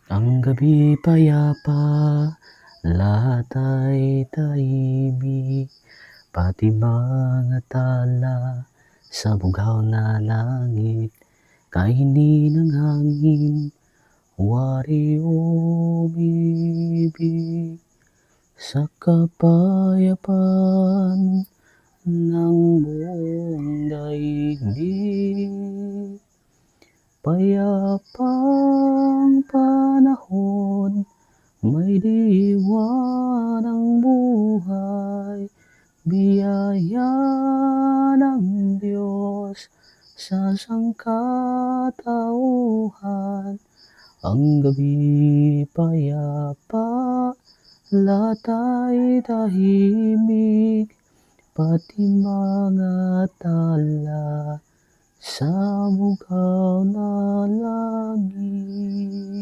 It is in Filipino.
Ang gabi payapa, lahat ay tahimik, pati mga tala sa bugaw na langit. Kainin ng hangin, wari umibig sa kapayapaan ng buong daigdig. Payapang panahon, may diwa ng buhay, biyaya ng Diyos sa sangkatauhan. Ang gabi payapa, lahat ay tahimik, pati mga tala sa bugaw na langit.